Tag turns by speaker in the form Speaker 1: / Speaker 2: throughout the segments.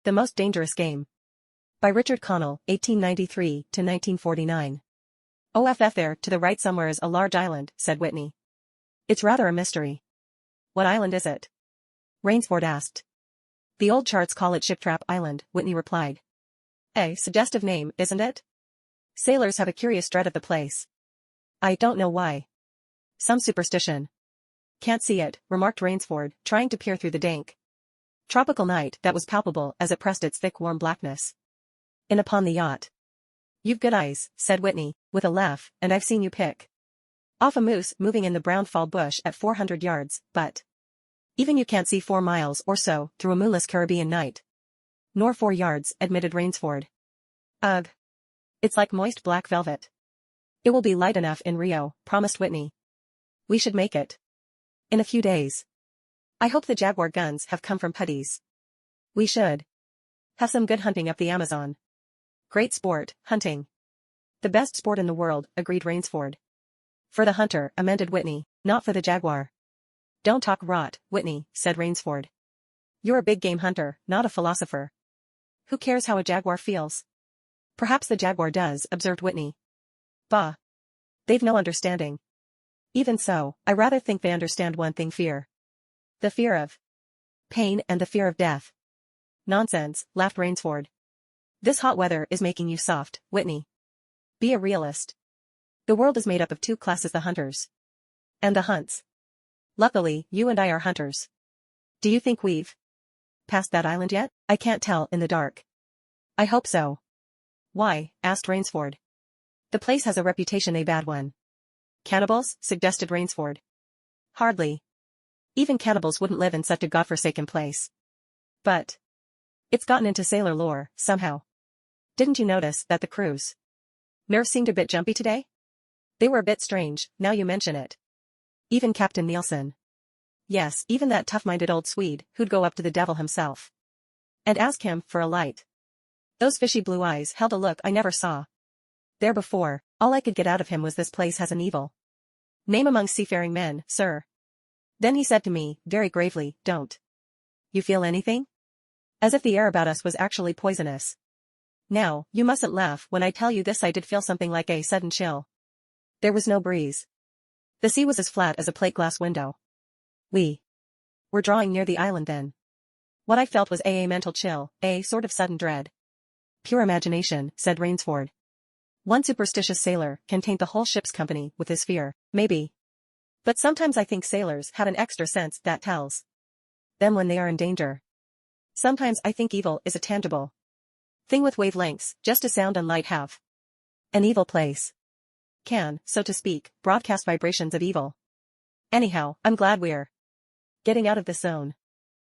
Speaker 1: The Most Dangerous Game. By Richard Connell, 1893–1949. OFF there to the right somewhere is a large island, said Whitney. It's rather a mystery. What island is it? Rainsford asked. The old charts call it Shiptrap Island, Whitney replied. A suggestive name, isn't it? Sailors have a curious dread of the place. I don't know why. Some superstition. Can't see it, remarked Rainsford, trying to peer through the dank tropical night that was palpable as it pressed its thick warm blackness in upon the yacht. You've good eyes, said Whitney, with a laugh, and I've seen you pick off a moose moving in the brown fall bush at 400 yards, but even you can't see 4 miles or so through a moonless Caribbean night. Nor 4 yards, admitted Rainsford. Ugh. It's like moist black velvet. It will be light enough in Rio, promised Whitney. We should make it in a few days. I hope the Jaguar guns have come from Putty's. We should have some good hunting up the Amazon. Great sport, hunting. The best sport in the world, agreed Rainsford. For the hunter, amended Whitney, not for the Jaguar. Don't talk rot, Whitney, said Rainsford. You're a big game hunter, not a philosopher. Who cares how a Jaguar feels? Perhaps the Jaguar does, observed Whitney. Bah. They've no understanding. Even so, I rather think they understand one thing: fear. The fear of pain and the fear of death. Nonsense, laughed Rainsford. This hot weather is making you soft, Whitney. Be a realist. The world is made up of 2 classes: the hunters and the hunts. Luckily, you and I are hunters. Do you think we've passed that island yet? I can't tell in the dark. I hope so. Why? Asked Rainsford. The place has a reputation, a bad one. Cannibals? Suggested Rainsford. Hardly. Even cannibals wouldn't live in such a godforsaken place. But it's gotten into sailor lore, somehow. Didn't you notice that the crew's nerves seemed a bit jumpy today? They were a bit strange, now you mention it. Even Captain Nielsen. Yes, even that tough-minded old Swede, who'd go up to the devil himself and ask him for a light. Those fishy blue eyes held a look I never saw there before. All I could get out of him was, this place has an evil name among seafaring men, sir. Then he said to me, very gravely, don't you feel anything? As if the air about us was actually poisonous. Now, you mustn't laugh when I tell you this. I did feel something like a sudden chill. There was no breeze. The sea was as flat as a plate glass window. We were drawing near the island then. What I felt was a mental chill, a sort of sudden dread. Pure imagination, said Rainsford. One superstitious sailor can taint the whole ship's company with his fear, maybe. But sometimes I think sailors have an extra sense that tells them when they are in danger. Sometimes I think evil is a tangible thing with wavelengths, just as sound and light have. An evil place can, so to speak, broadcast vibrations of evil. Anyhow, I'm glad we're getting out of this zone.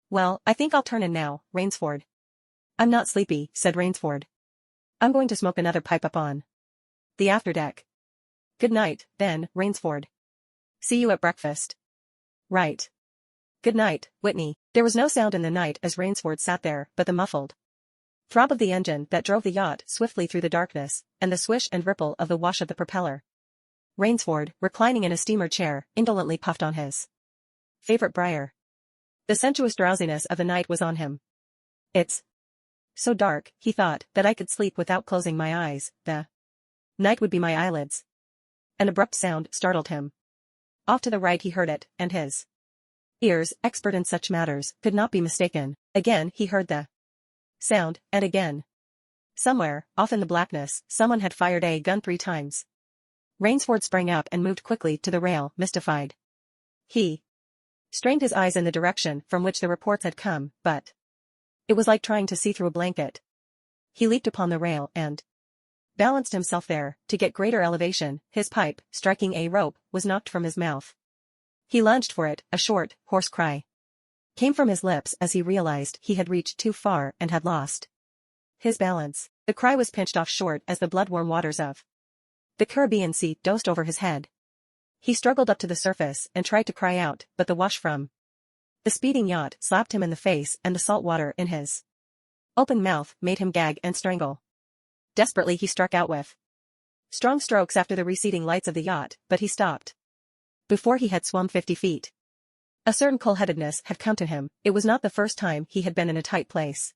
Speaker 1: Well, I think I'll turn in now, Rainsford. I'm not sleepy, said Rainsford. I'm going to smoke another pipe up on the afterdeck. Good night, then, Rainsford. See you at breakfast. Right. Good night, Whitney. There was no sound in the night as Rainsford sat there but the muffled throb of the engine that drove the yacht swiftly through the darkness, and the swish and ripple of the wash of the propeller. Rainsford, reclining in a steamer chair, indolently puffed on his favorite briar. The sensuous drowsiness of the night was on him. It's so dark, he thought, that I could sleep without closing my eyes. The night would be my eyelids. An abrupt sound startled him. Off to the right he heard it, and his ears, expert in such matters, could not be mistaken. Again he heard the sound, and again. Somewhere, off in the blackness, someone had fired a gun 3 times. Rainsford sprang up and moved quickly to the rail, mystified. He strained his eyes in the direction from which the reports had come, but it was like trying to see through a blanket. He leaped upon the rail and balanced himself there. To get greater elevation, his pipe, striking a rope, was knocked from his mouth. He lunged for it. A short, hoarse cry came from his lips as he realized he had reached too far and had lost his balance. The cry was pinched off short as the blood-warm waters of the Caribbean Sea dosed over his head. He struggled up to the surface and tried to cry out, but the wash from the speeding yacht slapped him in the face, and the salt water in his open mouth made him gag and strangle. Desperately he struck out with strong strokes after the receding lights of the yacht, but he stopped before he had swum 50 feet. A certain cool-headedness had come to him. It was not the first time he had been in a tight place.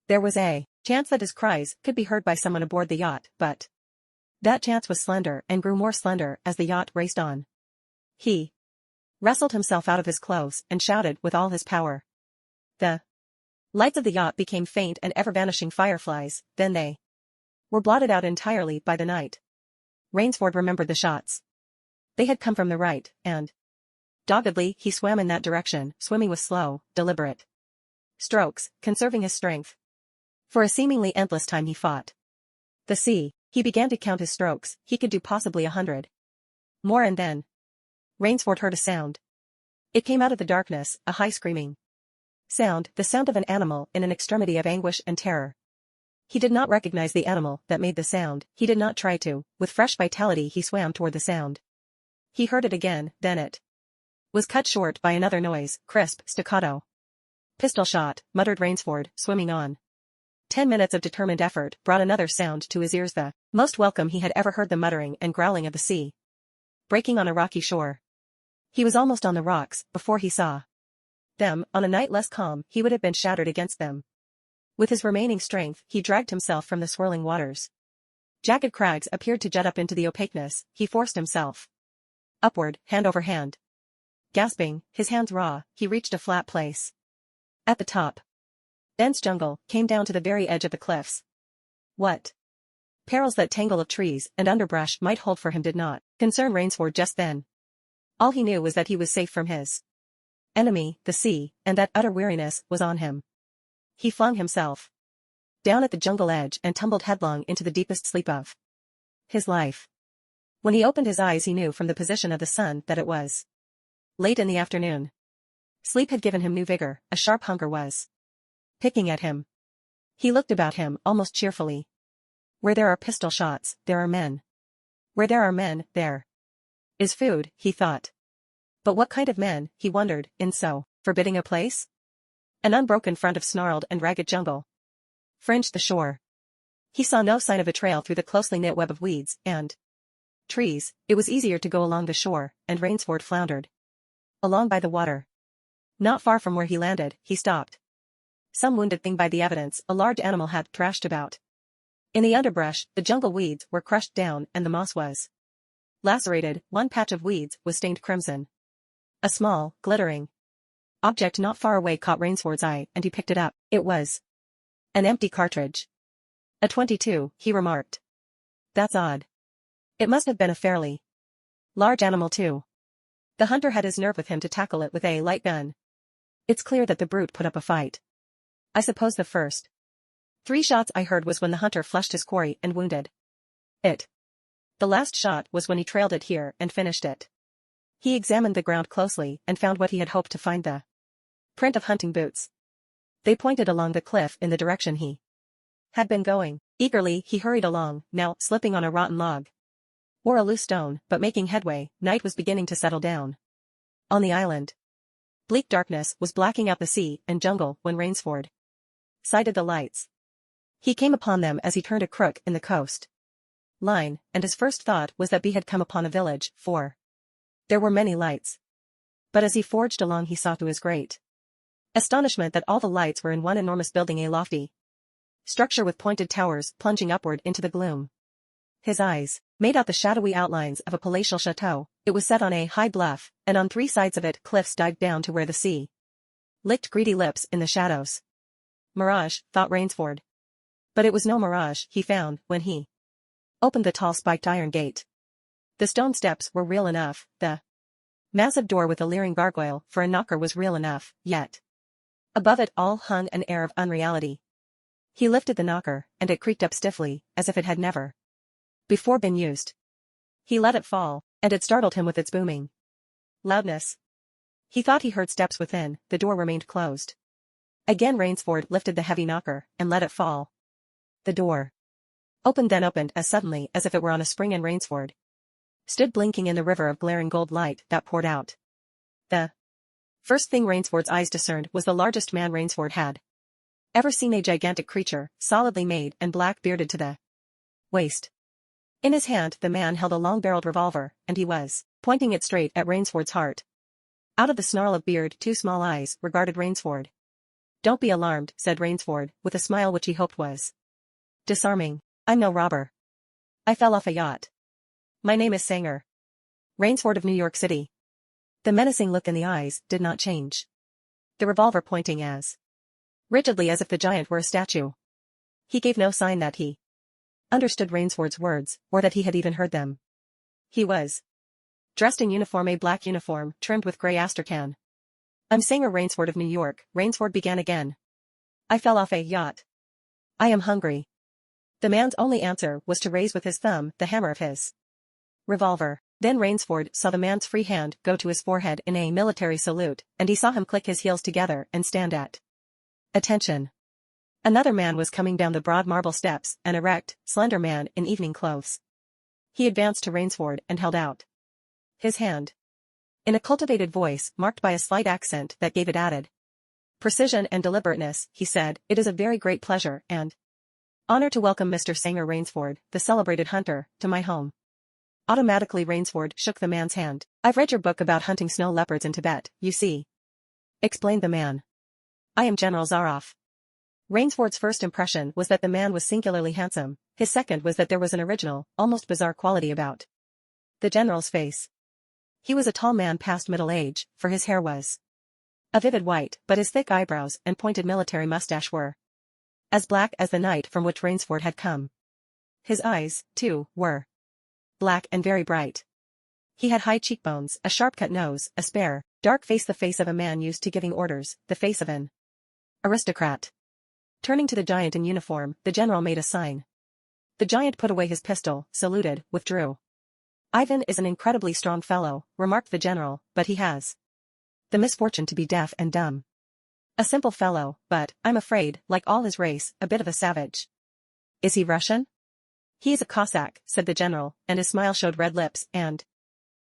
Speaker 1: There was a chance that his cries could be heard by someone aboard the yacht, but that chance was slender and grew more slender as the yacht raced on. He wrestled himself out of his clothes and shouted with all his power. The lights of the yacht became faint and ever-vanishing fireflies, then they were blotted out entirely by the night. Rainsford remembered the shots. They had come from the right, and doggedly he swam in that direction, swimming with slow, deliberate strokes, conserving his strength. For a seemingly endless time he fought the sea. He began to count his strokes. He could do possibly 100 more, and then Rainsford heard a sound. It came out of the darkness, a high screaming sound, the sound of an animal in an extremity of anguish and terror. He did not recognize the animal that made the sound. He did not try to. With fresh vitality he swam toward the sound. He heard it again, then it was cut short by another noise, crisp, staccato. Pistol shot, muttered Rainsford, swimming on. 10 minutes of determined effort brought another sound to his ears, the most welcome he had ever heard, the muttering and growling of the sea breaking on a rocky shore. He was almost on the rocks before he saw them. On a night less calm he would have been shattered against them. With his remaining strength he dragged himself from the swirling waters. Jagged crags appeared to jut up into the opaqueness. He forced himself upward, hand over hand. Gasping, his hands raw, he reached a flat place. At the top, dense jungle came down to the very edge of the cliffs. What perils that tangle of trees and underbrush might hold for him did not concern Rainsford just then. All he knew was that he was safe from his enemy, the sea, and that utter weariness was on him. He flung himself down at the jungle edge and tumbled headlong into the deepest sleep of his life. When he opened his eyes he knew from the position of the sun that it was late in the afternoon. Sleep had given him new vigor, a sharp hunger was picking at him. He looked about him almost cheerfully. Where there are pistol shots, there are men. Where there are men, there is food, he thought. But what kind of men, he wondered, in so forbidding a place? An unbroken front of snarled and ragged jungle fringed the shore. He saw no sign of a trail through the closely knit web of weeds and trees. It was easier to go along the shore, and Rainsford floundered along by the water. Not far from where he landed, he stopped. Some wounded thing by the evidence, a large animal had thrashed about. In the underbrush, the jungle weeds were crushed down and the moss was lacerated. One patch of weeds was stained crimson. A small, glittering object not far away caught Rainsford's eye, and he picked it up. It was an empty cartridge. A .22, he remarked. That's odd. It must have been a fairly large animal too. The hunter had his nerve with him to tackle it with a light gun. It's clear that the brute put up a fight. I suppose the first 3 shots I heard was when the hunter flushed his quarry and wounded it. The last shot was when he trailed it here and finished it. He examined the ground closely and found what he had hoped to find, the print of hunting boots. They pointed along the cliff in the direction he had been going. Eagerly he hurried along, now slipping on a rotten log or a loose stone, but making headway. Night was beginning to settle down on the island. Bleak darkness was blacking out the sea and jungle when Rainsford sighted the lights. He came upon them as he turned a crook in the coast line, and his first thought was that he had come upon a village, for there were many lights. But as he forged along he saw to his great astonishment that all the lights were in one enormous building, a lofty structure with pointed towers plunging upward into the gloom. His eyes made out the shadowy outlines of a palatial chateau. It was set on a high bluff, and on 3 sides of it cliffs dived down to where the sea licked greedy lips in the shadows. Mirage, thought Rainsford. But it was no mirage he found when he opened the tall spiked iron gate. The stone steps were real enough, the massive door with a leering gargoyle for a knocker was real enough, yet above it all hung an air of unreality. He lifted the knocker, and it creaked up stiffly, as if it had never before been used. He let it fall, and it startled him with its booming loudness. He thought he heard steps within. The door remained closed. Again Rainsford lifted the heavy knocker, and let it fall. The door opened, then opened as suddenly as if it were on a spring, and Rainsford stood blinking in the river of glaring gold light that poured out. The first thing Rainsford's eyes discerned was the largest man Rainsford had ever seen, a gigantic creature, solidly made and black-bearded to the waist. In his hand the man held a long-barreled revolver, and he was pointing it straight at Rainsford's heart. Out of the snarl of beard 2 small eyes regarded Rainsford. Don't be alarmed, said Rainsford, with a smile which he hoped was disarming. I'm no robber. I fell off a yacht. My name is Sanger. Rainsford of New York City. The menacing look in the eyes did not change. The revolver pointing as rigidly as if the giant were a statue. He gave no sign that he understood Rainsford's words, or that he had even heard them. He was dressed in uniform, a black uniform, trimmed with grey astrakhan. I'm Sanger Rainsford of New York, Rainsford began again. I fell off a yacht. I am hungry. The man's only answer was to raise with his thumb the hammer of his revolver. Then Rainsford saw the man's free hand go to his forehead in a military salute, and he saw him click his heels together and stand at attention. Another man was coming down the broad marble steps, an erect, slender man in evening clothes. He advanced to Rainsford and held out his hand. In a cultivated voice, marked by a slight accent that gave it added precision and deliberateness, he said, "It is a very great pleasure and honor to welcome Mr. Sanger Rainsford, the celebrated hunter, to my home." Automatically Rainsford shook the man's hand. "I've read your book about hunting snow leopards in Tibet, you see," explained the man. "I am General Zaroff." Rainsford's first impression was that the man was singularly handsome. His second was that there was an original, almost bizarre quality about the general's face. He was a tall man past middle age, for his hair was a vivid white, but his thick eyebrows and pointed military mustache were as black as the night from which Rainsford had come. His eyes, too, were black and very bright. He had high cheekbones, a sharp-cut nose, a spare, dark face, the face of a man used to giving orders, the face of an aristocrat. Turning to the giant in uniform, the general made a sign. The giant put away his pistol, saluted, withdrew. "Ivan is an incredibly strong fellow," remarked the general, "but he has the misfortune to be deaf and dumb. A simple fellow, but, I'm afraid, like all his race, a bit of a savage." "Is he Russian?" "He is a Cossack," said the general, and his smile showed red lips and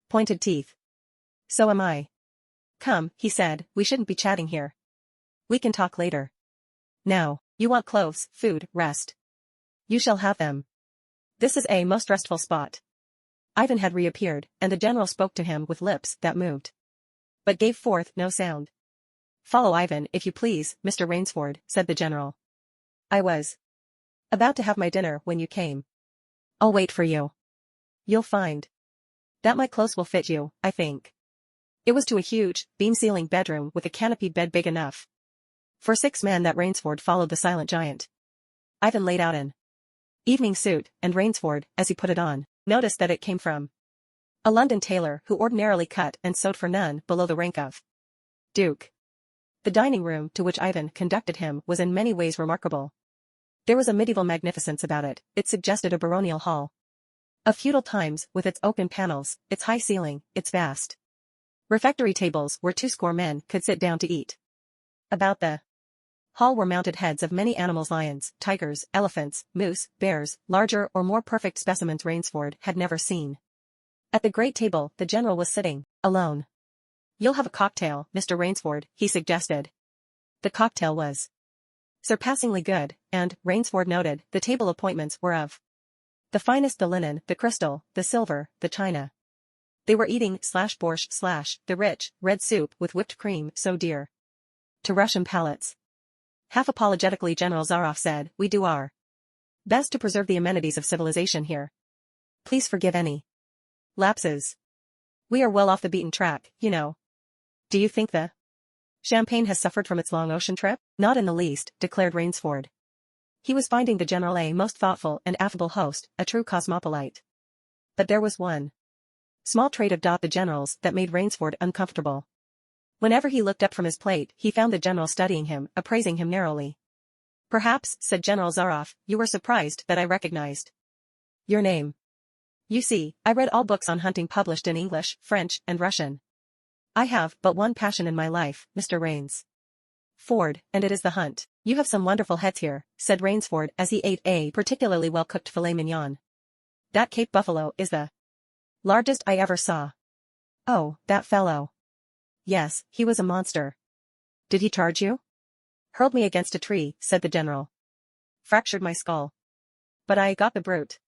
Speaker 1: pointed teeth. "So am I." "Come," he said, "we shouldn't be chatting here. We can talk later. Now, you want clothes, food, rest. You shall have them. This is a most restful spot." Ivan had reappeared, and the general spoke to him with lips that moved, but gave forth no sound. "Follow Ivan, if you please, Mr. Rainsford," said the general. "I was about to have my dinner when you came. I'll wait for you. You'll find that my clothes will fit you, I think." It was to a huge, beam-ceiling bedroom with a canopied bed big enough for 6 men that Rainsford followed the silent giant. Ivan laid out an evening suit, and Rainsford, as he put it on, noticed that it came from a London tailor who ordinarily cut and sewed for none below the rank of duke. The dining room to which Ivan conducted him was in many ways remarkable. There was a medieval magnificence about it. It suggested a baronial hall of feudal times, with its oaken panels, its high ceiling, its vast refectory tables where 20 men could sit down to eat. About the hall were mounted heads of many animals: lions, tigers, elephants, moose, bears, larger or more perfect specimens Rainsford had never seen. At the great table, the general was sitting alone. "You'll have a cocktail, Mr. Rainsford," he suggested. The cocktail was surpassingly good, and, Rainsford noted, the table appointments were of the finest: the linen, the crystal, the silver, the china. They were eating /borscht/ the rich, red soup with whipped cream so dear to Russian palates. Half apologetically General Zaroff said, "We do our best to preserve the amenities of civilization here. Please forgive any lapses. We are well off the beaten track, you know." "Do you think the champagne has suffered from its long ocean trip?" "Not in the least," declared Rainsford. He was finding the general a most thoughtful and affable host, a true cosmopolite. But there was one small trait of the general's that made Rainsford uncomfortable. Whenever he looked up from his plate, he found the general studying him, appraising him narrowly. "Perhaps," said General Zaroff, "you were surprised that I recognized your name. You see, I read all books on hunting published in English, French, and Russian. I have but one passion in my life, Mr. Rainsford, and it is the hunt." "You have some wonderful heads here," said Rainsford as he ate a particularly well-cooked filet mignon. "That Cape buffalo is the largest I ever saw." "Oh, that fellow." "Yes, he was a monster." "Did he charge you?" "Hurled me against a tree," said the general. "Fractured my skull. But I got the brute."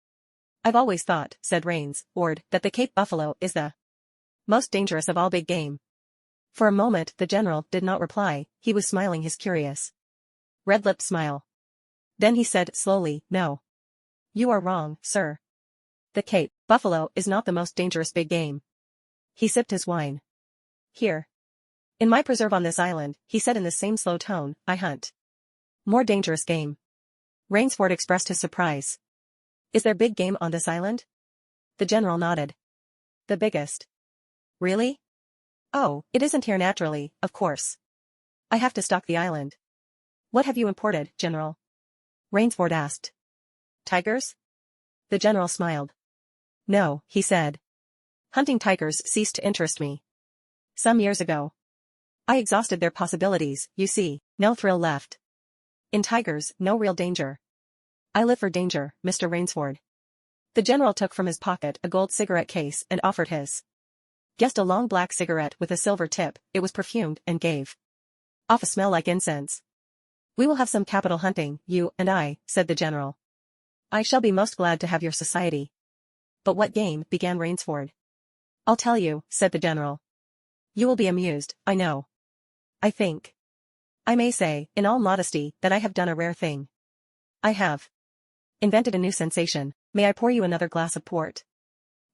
Speaker 1: "I've always thought," said Rainsford, "that the Cape buffalo is the most dangerous of all big game." For a moment the general did not reply. He was smiling his curious red-lipped smile. Then he said slowly, "No. You are wrong, sir. The Cape buffalo is not the most dangerous big game." He sipped his wine. "Here. In my preserve on this island," he said in the same slow tone, "I hunt more dangerous game." Rainsford expressed his surprise. "Is there big game on this island?" The general nodded. "The biggest." "Really?" "Oh, it isn't here naturally, of course. I have to stock the island." "What have you imported, General?" Rainsford asked. "Tigers?" The general smiled. "No," he said. "Hunting tigers ceased to interest me some years ago. I exhausted their possibilities, you see, no thrill left. In tigers, no real danger. I live for danger, Mr. Rainsford." The general took from his pocket a gold cigarette case and offered his guest a long black cigarette with a silver tip. It was perfumed and gave off a smell like incense. "We will have some capital hunting, you and I," said the general. "I shall be most glad to have your society." "But what game?" began Rainsford. "I'll tell you," said the general. "You will be amused, I know. I may say, in all modesty, that I have done a rare thing. I have invented a new sensation. May I pour you another glass of port?"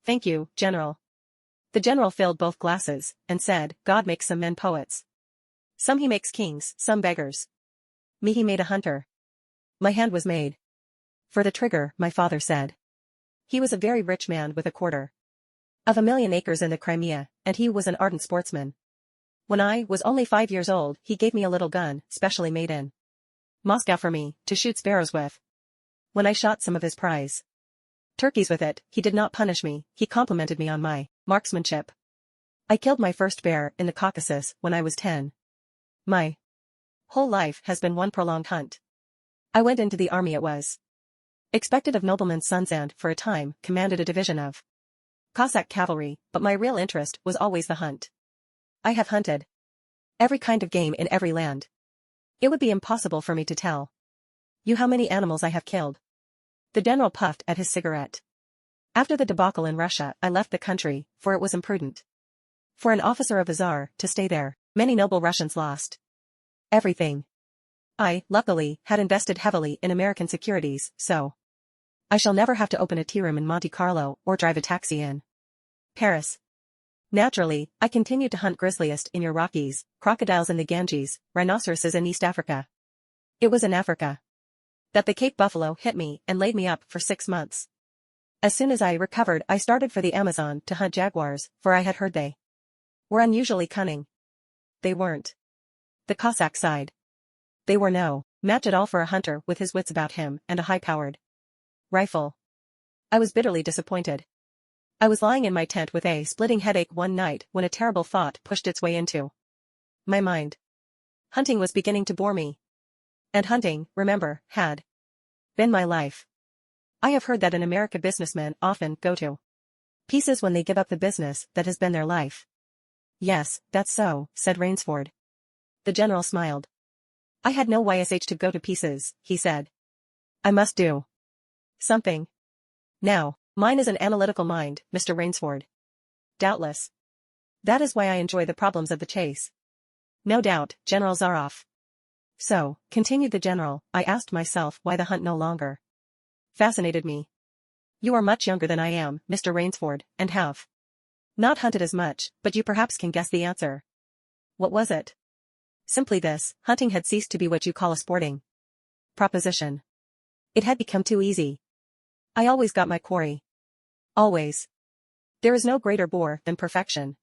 Speaker 1: "Thank you, General." The general filled both glasses, and said, "God makes some men poets. Some he makes kings, some beggars. Me he made a hunter. My hand was made for the trigger," my father said. He was a very rich man with 250,000 acres in the Crimea, and he was an ardent sportsman. When I was only 5 years old, he gave me a little gun, specially made in Moscow for me, to shoot sparrows with. When I shot some of his prize turkeys with it, he did not punish me, he complimented me on my marksmanship. I killed my first bear in the Caucasus when I was 10. My whole life has been one prolonged hunt. I went into the army. It was expected of noblemen's sons and, for a time, commanded a division of Cossack cavalry, but my real interest was always the hunt. I have hunted every kind of game in every land. It would be impossible for me to tell you how many animals I have killed." The general puffed at his cigarette. "After the debacle in Russia, I left the country, for it was imprudent for an officer of a czar to stay there. Many noble Russians lost everything. I, luckily, had invested heavily in American securities, so I shall never have to open a tea room in Monte Carlo or drive a taxi in Paris. Naturally, I continued to hunt grizzliest in your Rockies, crocodiles in the Ganges, rhinoceroses in East Africa. It was in Africa that the Cape buffalo hit me and laid me up for 6 months. As soon as I recovered, I started for the Amazon to hunt jaguars, for I had heard they were unusually cunning. They weren't. The Cossack sighed. They were no match at all for a hunter with his wits about him and a high-powered rifle. I was bitterly disappointed. I was lying in my tent with a splitting headache one night when a terrible thought pushed its way into my mind. Hunting was beginning to bore me. And hunting, remember, had been my life. I have heard that in America businessmen often go to pieces when they give up the business that has been their life. "Yes, that's so," said Rainsford. The general smiled. "I had no YSH to go to pieces," he said. "I must do something. Now, mine is an analytical mind, Mr. Rainsford." "Doubtless. That is why I enjoy the problems of the chase." "No doubt, General Zaroff." "So," continued the general, "I asked myself why the hunt no longer fascinated me. You are much younger than I am, Mr. Rainsford, and have not hunted as much, but you perhaps can guess the answer." "What was it?" "Simply this: hunting had ceased to be what you call a sporting proposition. It had become too easy. I always got my quarry. Always. There is no greater bore than perfection."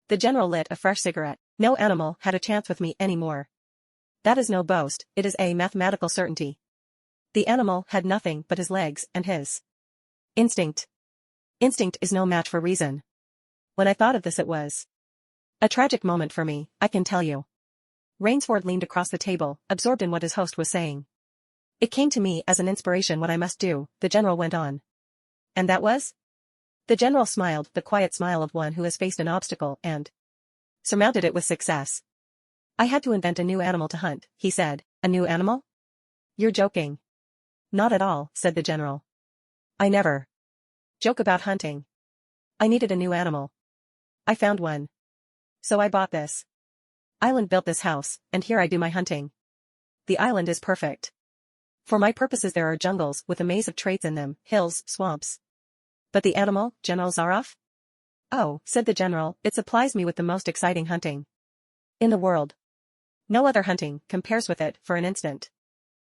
Speaker 1: The general lit a fresh cigarette. "No animal had a chance with me any more. That is no boast, it is a mathematical certainty. The animal had nothing but his legs and his instinct. Instinct is no match for reason. When I thought of this, it was a tragic moment for me, I can tell you." Rainsford leaned across the table, absorbed in what his host was saying. "It came to me as an inspiration what I must do," the general went on. "And that was?" The general smiled, the quiet smile of one who has faced an obstacle and surmounted it with success. "I had to invent a new animal to hunt," he said. "A new animal?" "You're joking." "Not at all," said the general. "I never joke about hunting. I needed a new animal. I found one. So I bought this island, built this house, and here I do my hunting." The island is perfect. For my purposes there are jungles with a maze of traits in them, hills, swamps. But the animal, General Zaroff? Oh, said the general, it supplies me with the most exciting hunting in the world. No other hunting compares with it for an instant.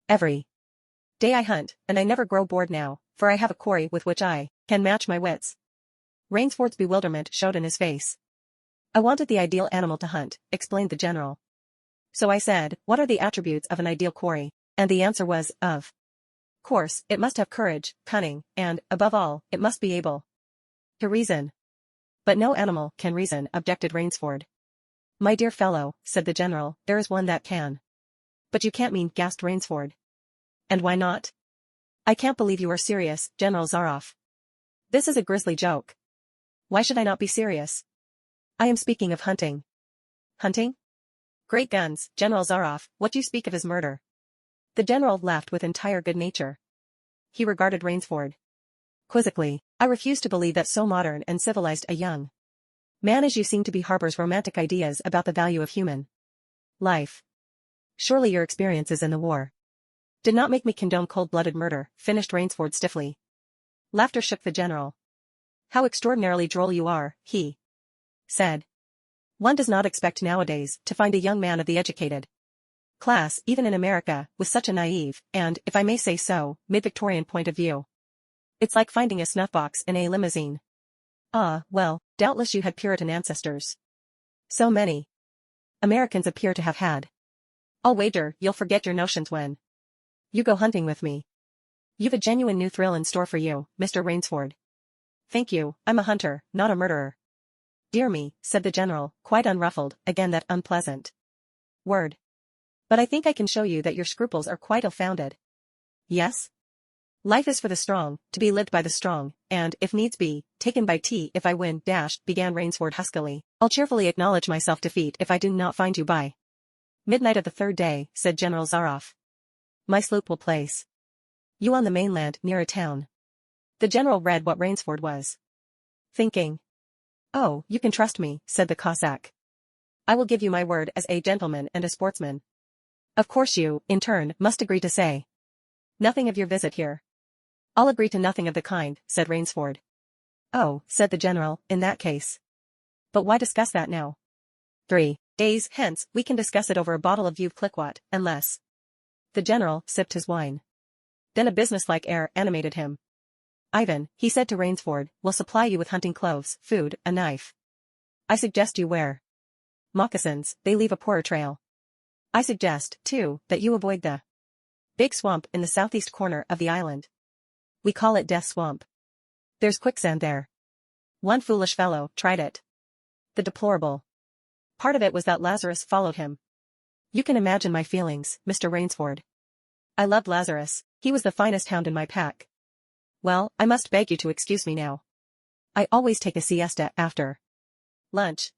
Speaker 1: Every day I hunt, and I never grow bored now, for I have a quarry with which I can match my wits. Rainsford's bewilderment showed in his face. I wanted the ideal animal to hunt, explained the general. So I said, what are the attributes of an ideal quarry? And the answer was, of course, it must have courage, cunning, and, above all, it must be able to reason. But no animal can reason, objected Rainsford. My dear fellow, said the general, there is one that can. But you can't mean, gasped Rainsford. And why not? I can't believe you are serious, General Zaroff. This is a grisly joke. Why should I not be serious? I am speaking of hunting. Hunting? Great guns, General Zaroff, what do you speak of as murder? The general laughed with entire good nature. He regarded Rainsford quizzically. I refuse to believe that so modern and civilized a young man as you seem to be harbors romantic ideas about the value of human life. Surely your experiences in the war did not make me condone cold-blooded murder, finished Rainsford stiffly. Laughter shook the general. How extraordinarily droll you are, he said. One does not expect nowadays to find a young man of the educated class, even in America, with such a naive, and, if I may say so, mid-Victorian point of view. It's like finding a snuff-box in a limousine. Ah, well, doubtless you had Puritan ancestors. So many Americans appear to have had. I'll wager you'll forget your notions when you go hunting with me. You've a genuine new thrill in store for you, Mr. Rainsford. Thank you, I'm a hunter, not a murderer. Dear me, said the general, quite unruffled, again that unpleasant word. But I think I can show you that your scruples are quite ill-founded. Yes? Life is for the strong, to be lived by the strong, and, if needs be, taken by tea if I win, began Rainsford huskily. I'll cheerfully acknowledge myself defeat if I do not find you by midnight of the third day, said General Zaroff. My sloop will place you on the mainland near a town. The general read what Rainsford was thinking. Oh, you can trust me, said the Cossack. I will give you my word as a gentleman and a sportsman. Of course you, in turn, must agree to say nothing of your visit here. I'll agree to nothing of the kind, said Rainsford. Oh, said the general, in that case. But why discuss that now? 3 days hence, we can discuss it over a bottle of Veuve Clicquot, unless. The general sipped his wine. Then a businesslike air animated him. Ivan, he said to Rainsford, will supply you with hunting clothes, food, a knife. I suggest you wear moccasins, they leave a poorer trail. I suggest, too, that you avoid the big swamp in the southeast corner of the island. We call it Death Swamp. There's quicksand there. One foolish fellow tried it. The deplorable part of it was that Lazarus followed him. You can imagine my feelings, Mr. Rainsford. I loved Lazarus, he was the finest hound in my pack. Well, I must beg you to excuse me now. I always take a siesta after lunch.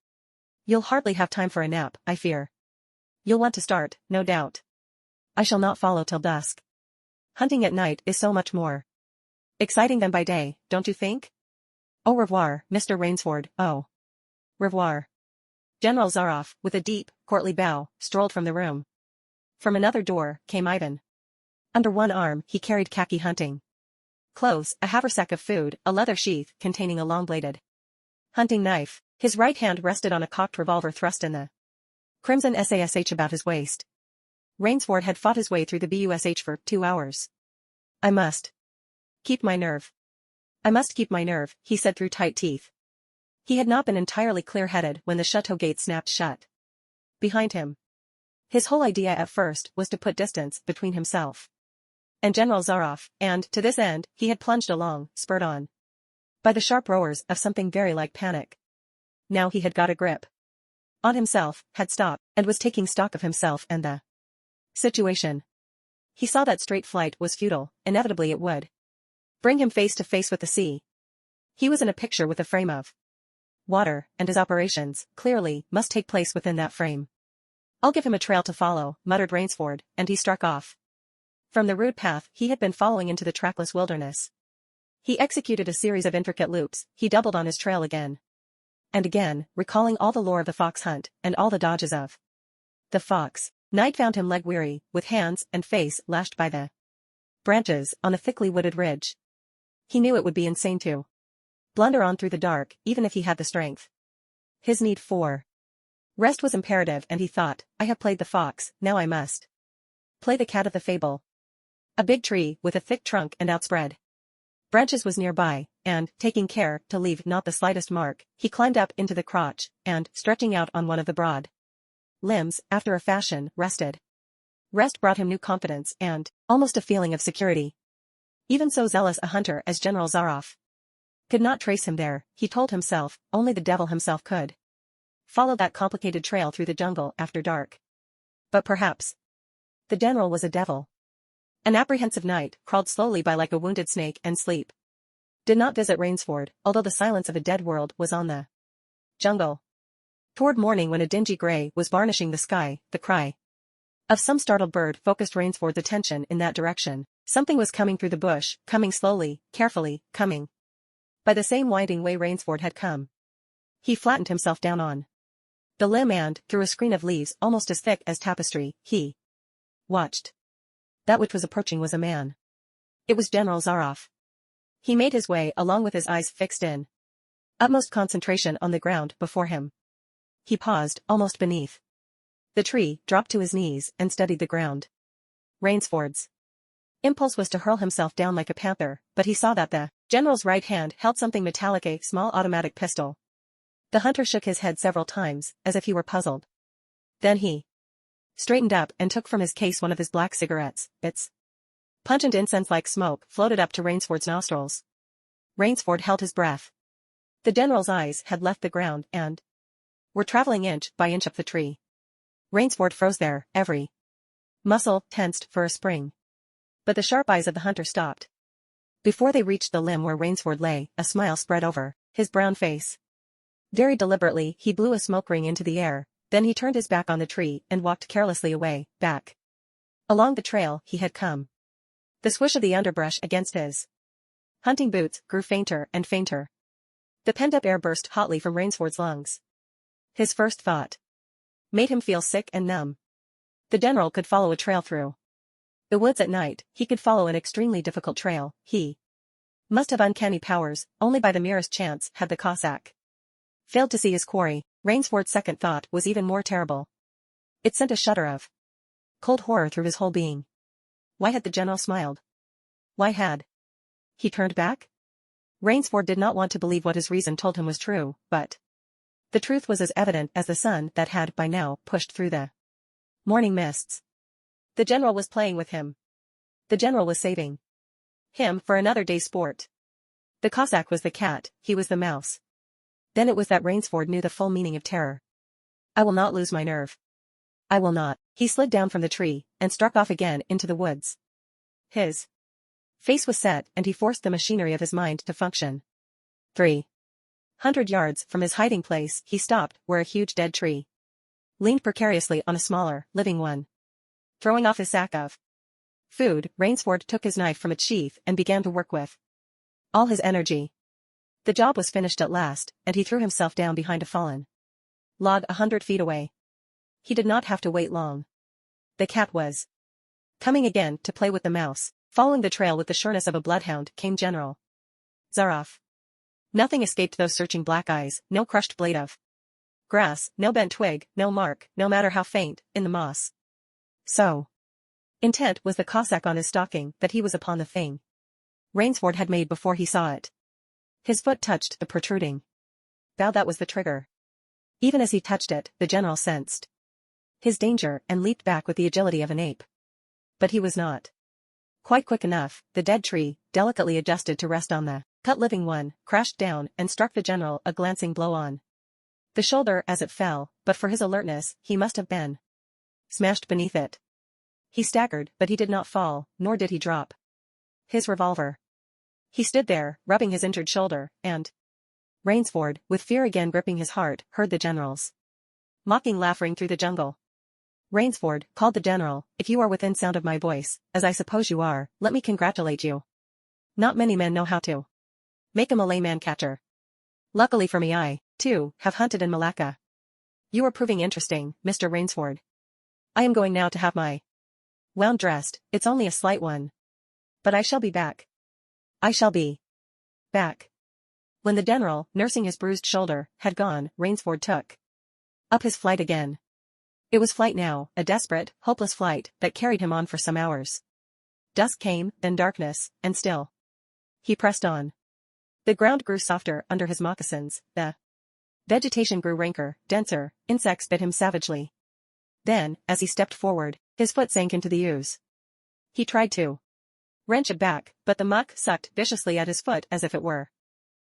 Speaker 1: You'll hardly have time for a nap, I fear. You'll want to start, no doubt. I shall not follow till dusk. Hunting at night is so much more exciting than by day, don't you think? Au revoir, Mr. Rainsford, au revoir. General Zaroff, with a deep, courtly bow, strolled from the room. From another door, came Ivan. Under one arm, he carried khaki hunting clothes, a haversack of food, a leather sheath containing a long-bladed hunting knife. His right hand rested on a cocked revolver thrust in the crimson SASH about his waist. Rainsford had fought his way through the BUSH for 2 hours. I must keep my nerve. I must keep my nerve, he said through tight teeth. He had not been entirely clear-headed when the chateau gate snapped shut behind him. His whole idea at first was to put distance between himself and General Zaroff, and, to this end, he had plunged along, spurred on by the sharp roars of something very like panic. Now he had got a grip on himself, had stopped, and was taking stock of himself and the situation. He saw that straight flight was futile, inevitably it would bring him face to face with the sea. He was in a picture with a frame of water, and his operations, clearly, must take place within that frame. I'll give him a trail to follow, muttered Rainsford, and he struck off from the rude path he had been following into the trackless wilderness. He executed a series of intricate loops, he doubled on his trail again and again, recalling all the lore of the fox hunt, and all the dodges of the fox. Night found him leg-weary, with hands and face lashed by the branches on a thickly wooded ridge. He knew it would be insane to blunder on through the dark, even if he had the strength. His need for rest was imperative, and he thought, I have played the fox, now I must play the cat of the fable. A big tree, with a thick trunk and outspread branches was nearby, and, taking care to leave not the slightest mark, he climbed up into the crotch, and, stretching out on one of the broad limbs, after a fashion, rested. Rest brought him new confidence and, almost a feeling of security. Even so zealous a hunter as General Zaroff could not trace him there, he told himself, only the devil himself could follow that complicated trail through the jungle after dark. But perhaps the general was a devil. An apprehensive night crawled slowly by like a wounded snake, and sleep did not visit Rainsford, although the silence of a dead world was on the jungle. Toward morning, when a dingy gray was varnishing the sky, the cry of some startled bird focused Rainsford's attention in that direction. Something was coming through the bush, coming slowly, carefully, coming by the same winding way Rainsford had come. He flattened himself down on the limb and, through a screen of leaves almost as thick as tapestry, he watched. That which was approaching was a man. It was General Zaroff. He made his way along with his eyes fixed in utmost concentration on the ground before him. He paused, almost beneath the tree, dropped to his knees, and studied the ground. Rainsford's impulse was to hurl himself down like a panther, but he saw that the general's right hand held something metallic, a small automatic pistol. The hunter shook his head several times, as if he were puzzled. Then he straightened up and took from his case one of his black cigarettes. Its pungent incense-like smoke floated up to Rainsford's nostrils. Rainsford held his breath. The general's eyes had left the ground and were traveling inch by inch up the tree. Rainsford froze there, every muscle tensed for a spring. But the sharp eyes of the hunter stopped before they reached the limb where Rainsford lay. A smile spread over his brown face. Very deliberately, he blew a smoke ring into the air. Then he turned his back on the tree and walked carelessly away, back along the trail he had come. The swish of the underbrush against his hunting boots grew fainter and fainter. The pent-up air burst hotly from Rainsford's lungs. His first thought made him feel sick and numb. The general could follow a trail through the woods at night. He could follow an extremely difficult trail. He must have uncanny powers. Only by the merest chance had the Cossack failed to see his quarry. Rainsford's second thought was even more terrible. It sent a shudder of cold horror through his whole being. Why had the general smiled? Why had he turned back? Rainsford did not want to believe what his reason told him was true, but the truth was as evident as the sun that had by now pushed through the morning mists. The general was playing with him. The general was saving him for another day's sport. The Cossack was the cat, he was the mouse. Then it was that Rainsford knew the full meaning of terror. I will not lose my nerve. I will not. He slid down from the tree, and struck off again into the woods. His face was set, and he forced the machinery of his mind to function. 300 yards from his hiding place, he stopped where a huge dead tree leaned precariously on a smaller, living one. Throwing off his sack of food, Rainsford took his knife from its sheath and began to work with all his energy. The job was finished at last, and he threw himself down behind a fallen log 100 feet away. He did not have to wait long. The cat was coming again to play with the mouse. Following the trail with the sureness of a bloodhound came General Zaroff. Nothing escaped those searching black eyes, no crushed blade of grass, no bent twig, no mark, no matter how faint, in the moss. So intent was the Cossack on his stalking that he was upon the thing Rainsford had made before he saw it. His foot touched the protruding bough that was the trigger. Even as he touched it, the general sensed his danger and leaped back with the agility of an ape. But he was not quite quick enough. The dead tree, delicately adjusted to rest on the cut living one, crashed down and struck the general a glancing blow on the shoulder as it fell, but for his alertness, he must have been smashed beneath it. He staggered, but he did not fall, nor did he drop his revolver. He stood there, rubbing his injured shoulder, and Rainsford, with fear again gripping his heart, heard the general's mocking laugh ring through the jungle. Rainsford, called the general, if you are within sound of my voice, as I suppose you are, let me congratulate you. Not many men know how to make a Malay man-catcher. Luckily for me I, too, have hunted in Malacca. You are proving interesting, Mr. Rainsford. I am going now to have my wound dressed, it's only a slight one. But I shall be back. I shall be back. When the general, nursing his bruised shoulder, had gone, Rainsford took up his flight again. It was flight now, a desperate, hopeless flight that carried him on for some hours. Dusk came, then darkness, and still he pressed on. The ground grew softer under his moccasins, the vegetation grew ranker, denser, insects bit him savagely. Then, as he stepped forward, his foot sank into the ooze. He tried to wrench it back, but the muck sucked viciously at his foot as if it were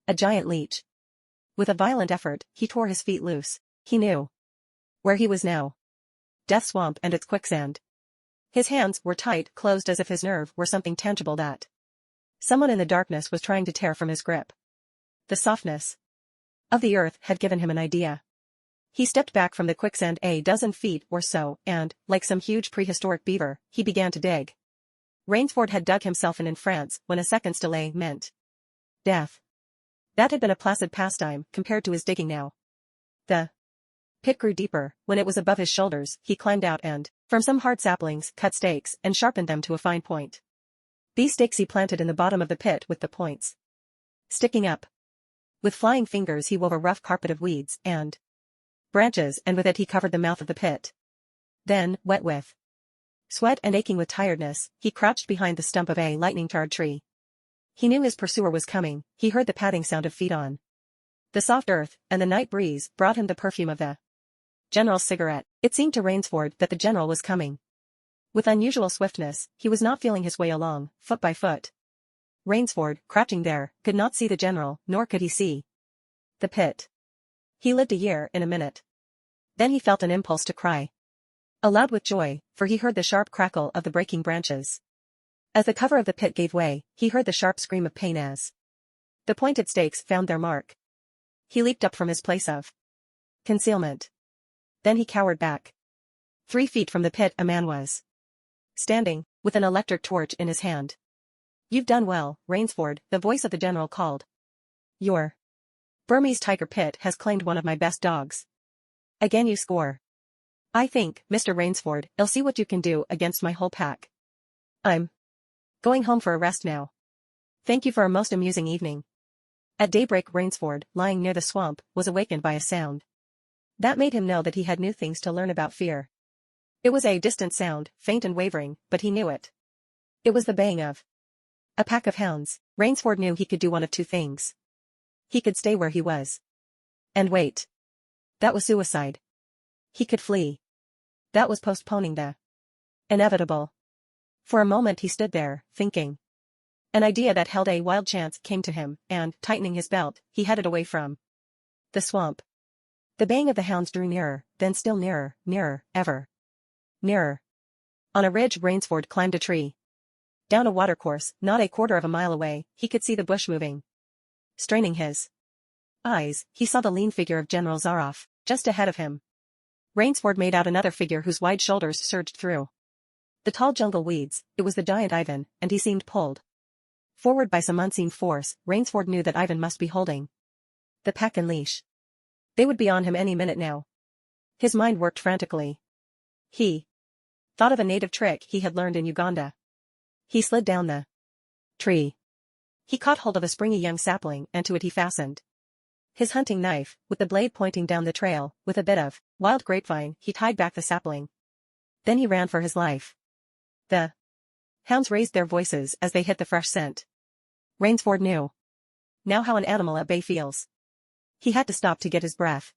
Speaker 1: a giant leech. With a violent effort, he tore his feet loose. He knew where he was now. Death Swamp and its quicksand. His hands were tight, closed as if his nerve were something tangible that someone in the darkness was trying to tear from his grip. The softness of the earth had given him an idea. He stepped back from the quicksand a dozen feet or so, and, like some huge prehistoric beaver, he began to dig. Rainsford had dug himself in France when a second's delay meant death. That had been a placid pastime compared to his digging now. The pit grew deeper. When it was above his shoulders, he climbed out and, from some hard saplings, cut stakes and sharpened them to a fine point. These stakes he planted in the bottom of the pit with the points sticking up. With flying fingers he wove a rough carpet of weeds and branches, and with it he covered the mouth of the pit. Then, wet with sweat and aching with tiredness, he crouched behind the stump of a lightning-charred tree. He knew his pursuer was coming. He heard the padding sound of feet on the soft earth, and the night breeze brought him the perfume of the general's cigarette. It seemed to Rainsford that the general was coming. With unusual swiftness, he was not feeling his way along, foot by foot. Rainsford, crouching there, could not see the general, nor could he see the pit. He lived a year in a minute. Then he felt an impulse to cry aloud with joy, for he heard the sharp crackle of the breaking branches. As the cover of the pit gave way, he heard the sharp scream of pain as the pointed stakes found their mark. He leaped up from his place of concealment. Then he cowered back. 3 feet from the pit a man was standing, with an electric torch in his hand. "You've done well, Rainsford," the voice of the general called. "Your Burmese tiger pit has claimed one of my best dogs. Again you score. I think, Mr. Rainsford, I'll see what you can do against my whole pack. I'm going home for a rest now. Thank you for a most amusing evening." At daybreak Rainsford, lying near the swamp, was awakened by a sound that made him know that he had new things to learn about fear. It was a distant sound, faint and wavering, but he knew it. It was the baying of a pack of hounds. Rainsford knew he could do one of two things. He could stay where he was and wait. That was suicide. He could flee. That was postponing the inevitable. For a moment he stood there, thinking. An idea that held a wild chance came to him, and, tightening his belt, he headed away from the swamp. The baying of the hounds drew nearer, then still nearer, nearer, ever nearer. On a ridge Rainsford climbed a tree. Down a watercourse, not a quarter of a mile away, he could see the bush moving. Straining his eyes, he saw the lean figure of General Zaroff, just ahead of him. Rainsford made out another figure whose wide shoulders surged through the tall jungle weeds. It was the giant Ivan, and he seemed pulled forward by some unseen force. Rainsford knew that Ivan must be holding the pack in leash. They would be on him any minute now. His mind worked frantically. He thought of a native trick he had learned in Uganda. He slid down the tree. He caught hold of a springy young sapling, and to it he fastened his hunting knife, with the blade pointing down the trail. With a bit of wild grapevine, he tied back the sapling. Then he ran for his life. The hounds raised their voices as they hit the fresh scent. Rainsford knew now how an animal at bay feels. He had to stop to get his breath.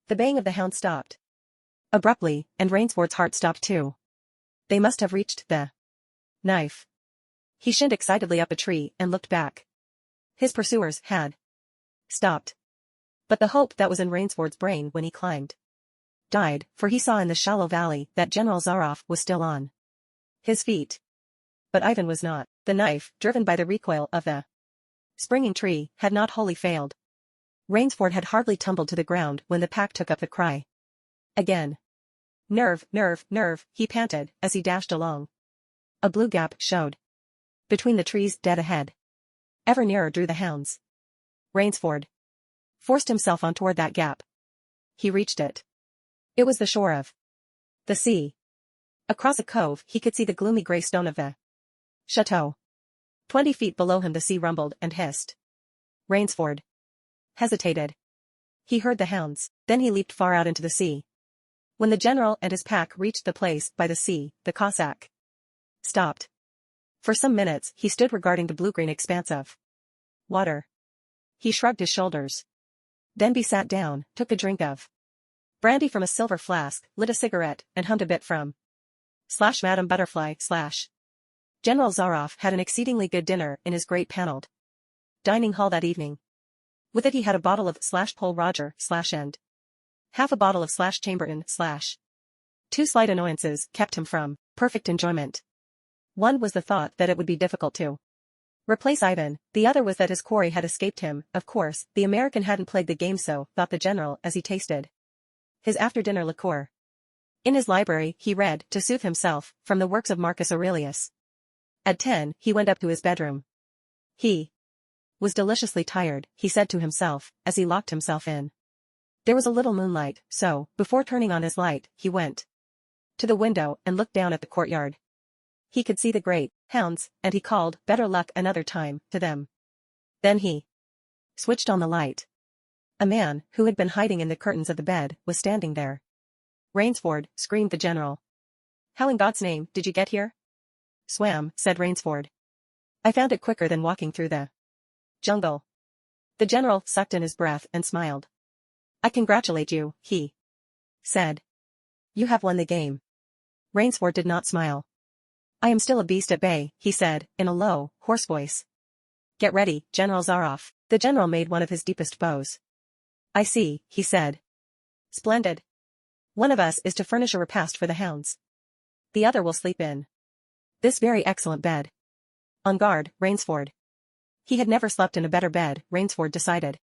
Speaker 1: The baying of the hound stopped abruptly, and Rainsford's heart stopped too. They must have reached the knife. He shinned excitedly up a tree and looked back. His pursuers had stopped. But the hope that was in Rainsford's brain when he climbed died, for he saw in the shallow valley that General Zaroff was still on his feet. But Ivan was not. The knife, driven by the recoil of the springing tree, had not wholly failed. Rainsford had hardly tumbled to the ground when the pack took up the cry again. "Nerve, nerve, nerve," he panted, as he dashed along. A blue gap showed between the trees dead ahead. Ever nearer drew the hounds. Rainsford forced himself on toward that gap. He reached it. It was the shore of the sea. Across a cove he could see the gloomy grey stone of the chateau. 20 feet below him the sea rumbled and hissed. Rainsford hesitated. He heard the hounds, then he leaped far out into the sea. When the general and his pack reached the place by the sea, the Cossack stopped. For some minutes he stood regarding the blue-green expanse of water. He shrugged his shoulders. Then he sat down, took a drink of brandy from a silver flask, lit a cigarette, and hummed a bit from Madame Butterfly / General Zaroff had an exceedingly good dinner in his great panelled dining hall that evening. With it he had a bottle of Pole Roger / and half a bottle of Chambertin / Two slight annoyances kept him from perfect enjoyment. One was the thought that it would be difficult to replace Ivan, the other was that his quarry had escaped him. Of course, the American hadn't played the game, so thought the general as he tasted his after-dinner liqueur. In his library he read, to soothe himself, from the works of Marcus Aurelius. At 10 he went up to his bedroom. He was deliciously tired, he said to himself, as he locked himself in. There was a little moonlight, so, before turning on his light, he went to the window and looked down at the courtyard. He could see the great hounds, and he called, "Better luck another time," to them. Then he switched on the light. A man, who had been hiding in the curtains of the bed, was standing there. "Rainsford," screamed the general. "How in God's name did you get here?" "Swam," said Rainsford. "I found it quicker than walking through the jungle." The general sucked in his breath and smiled. "I congratulate you," he said. "You have won the game." Rainsford did not smile. "I am still a beast at bay," he said, in a low, hoarse voice. "Get ready, General Zaroff." The general made one of his deepest bows. "I see," he said. "Splendid. One of us is to furnish a repast for the hounds. The other will sleep in this very excellent bed. On guard, Rainsford." He had never slept in a better bed, Rainsford decided.